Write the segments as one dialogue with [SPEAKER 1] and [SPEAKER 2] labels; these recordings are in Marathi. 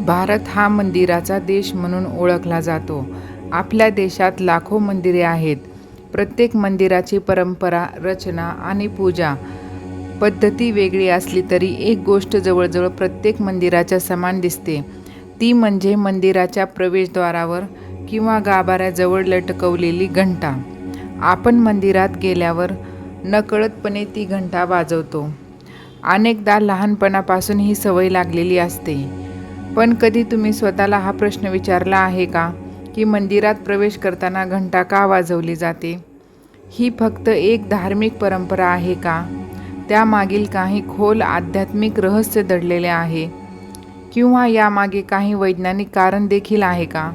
[SPEAKER 1] भारत हा मंदिराचा देश म्हणून ओळखला जातो. आपल्या देशात लाखो मंदिरे आहेत. प्रत्येक मंदिराची परंपरा, रचना आणि पूजा पद्धती वेगळी असली तरी एक गोष्ट जवळजवळ प्रत्येक मंदिराच्या समान दिसते. ती म्हणजे मंदिराच्या प्रवेशद्वारावर किंवा गाभाऱ्याजवळ लटकवलेली घंटा. आपण मंदिरात गेल्यावर नकळतपणे ती घंटा वाजवतो. अनेकदा लहानपणापासून ही सवय लागलेली असते. पण कधी तुम्ही स्वतःला हा प्रश्न विचारला आहे का, की मंदिरात प्रवेश करताना घंटा का वाजवली जाते? ही फक्त एक धार्मिक परंपरा आहे का? त्यामागील काही खोल आध्यात्मिक रहस्य दडलेले आहे? किंवा यामागे काही वैज्ञानिक कारण देखील आहे का?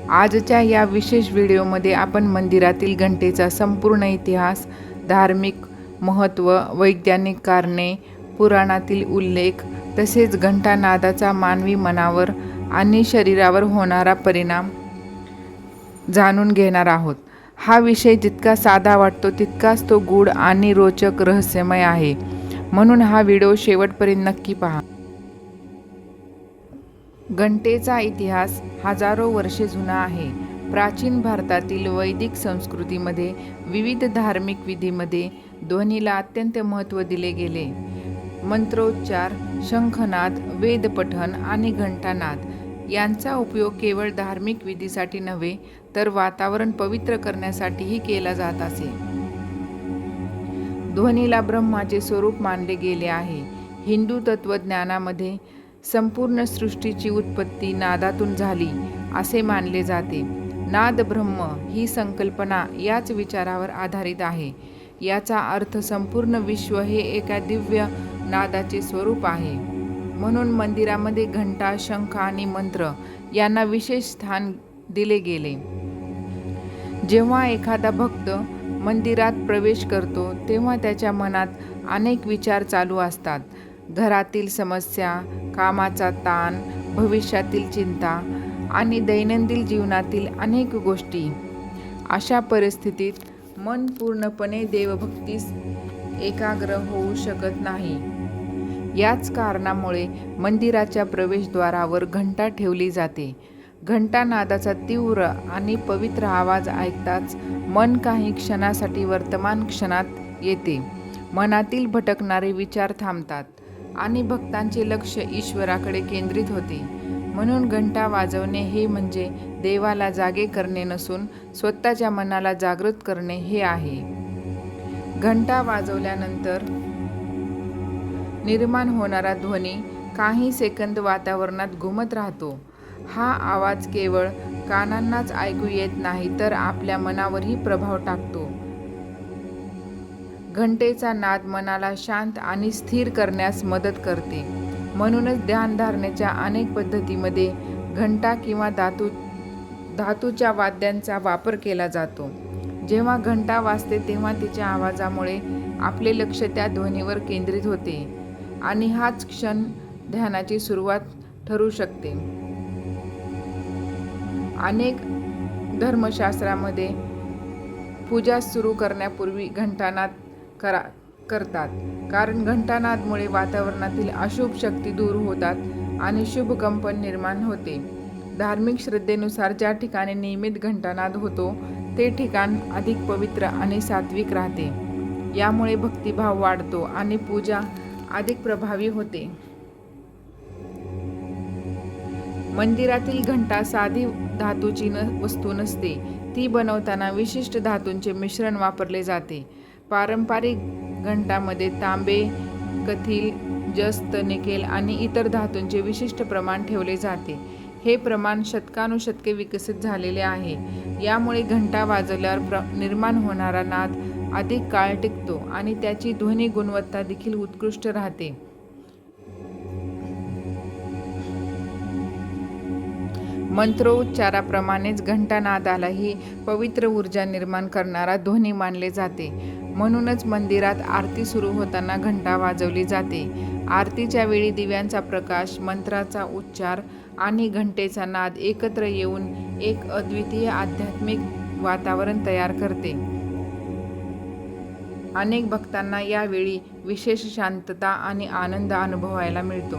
[SPEAKER 1] आजच्या या विशेष व्हिडिओमध्ये आपण मंदिरातील घंटेचा संपूर्ण इतिहास, धार्मिक महत्त्व, वैज्ञानिक कारणे, पुराणातील उल्लेख, तसेच घंटानादाचा मानवी मनावर आणि शरीरावर होणारा परिणाम जाणून घेणार आहोत. हा विषय जितका साधा वाटतो तितकाच तो गूढ आणि रोचक रहस्यमय आहे. म्हणून हा व्हिडिओ शेवटपर्यंत नक्की पहा. घंटेचा इतिहास हजारो वर्षे जुना आहे. प्राचीन भारतातील वैदिक संस्कृतीमध्ये विविध धार्मिक विधीमध्ये ध्वनीला अत्यंत महत्त्व दिले गेले. मंत्रोच्चार, शंखनाद, वेदपठण आणि घंटानाद यांचा उपयोग केवळ धार्मिक विधीसाठी नव्हे तर वातावरण पवित्र करण्यासाठीही केला जात असे. ध्वनीला ब्रह्माचे स्वरूप मानले गेले आहे. हिंदू तत्त्वज्ञानामध्ये संपूर्ण सृष्टीची उत्पत्ती नादातून झाली असे मानले जाते. नाद ब्रह्म ही संकल्पना याच विचारावर आधारित आहे. याचा अर्थ संपूर्ण विश्व हे एका दिव्य नादाचे स्वरूप आहे. म्हणून मंदिरामध्ये घंटा, शंख आणि मंत्र यांना विशेष स्थान दिले गेले. जेव्हा एखादा भक्त मंदिरात प्रवेश करतो तेव्हा त्याच्या मनात अनेक विचार चालू असतात. घरातील समस्या, कामाचा ताण, भविष्यातील चिंता आणि दैनंदिन जीवनातील अनेक गोष्टी. अशा परिस्थितीत मन पूर्णपणे देवभक्तीस एकाग्र होऊ शकत नाही. याच कारणामुळे मंदिराच्या प्रवेशद्वारावर घंटा ठेवली जाते. घंटानादाचा तीव्र आणि पवित्र आवाज ऐकताच मन काही क्षणासाठी वर्तमान क्षणात येते. मनातील भटकणारे विचार थांबतात आणि भक्तांचे लक्ष ईश्वराकडे केंद्रित होते. म्हणून घंटा वाजवणे हे म्हणजे देवाला जागे करणे नसून स्वतःच्या मनाला जागृत करणे हे आहे. घंटा वाजवल्यानंतर निर्माण होणारा ध्वनी काही सेकंद वातावरणात घुमत राहतो. हा आवाज केवळ कानांनाच ऐकू येत नाही तर आपल्या मनावरही प्रभाव टाकतो. घंटेचा नाद मनाला शांत आणि स्थिर करण्यास मदत करते. म्हणूनच ध्यानधारणेच्या अनेक पद्धतीमध्ये घंटा किंवा धातूच्या वाद्यांचा वापर केला जातो. जेव्हा घंटा वाजते तेव्हा तिच्या आवाजामुळे आपले लक्ष त्या ध्वनीवर केंद्रित होते आणि हाच क्षण ध्यानाची सुरुवात ठरू शकते. अनेक धर्मशास्त्रामध्ये पूजा सुरू करण्यापूर्वी घंटानाद करतात. कारण घंटानादमुळे वातावरणातील अशुभ शक्ती दूर होतात आणि शुभ कंपन निर्माण होते. धार्मिक श्रद्धेनुसार ज्या ठिकाणी नियमित घंटानाद होतो ते ठिकाण अधिक पवित्र आणि सात्विक राहते. यामुळे भक्तिभाव वाढतो आणि पूजा अधिक प्रभावी होते. मंदिरातील घंटा साधी धातूची वस्तू नसते. ती बनवताना विशिष्ट धातूंचे मिश्रण वापरले जाते. पारंपरिक घंटामध्ये तांबे, कथील, जस्त, निकेल आणि इतर धातूंचे विशिष्ट प्रमाण ठेवले जाते. हे प्रमाण शतकानुशतके विकसित झालेले आहे. यामुळे घंटा वाजवल्यावर निर्माण होणारा नाद अधिक काळ टिकतो आणि त्याची ध्वनी गुणवत्ता देखील उत्कृष्ट राहते. मंत्रोच्चाराप्रमाणेच घंटानादालाही पवित्र ऊर्जा निर्माण करणारा ध्वनी मानले जाते. म्हणूनच मंदिरात आरती सुरू होताना घंटा वाजवली जाते. आरतीच्या वेळी दिव्यांचा प्रकाश, मंत्राचा उच्चार आणि घंटेचा नाद एकत्र येऊन एक अद्वितीय आध्यात्मिक वातावरण तयार करते. अनेक भक्तांना यावेळी विशेष शांतता आणि आनंद अनुभवायला मिळतो.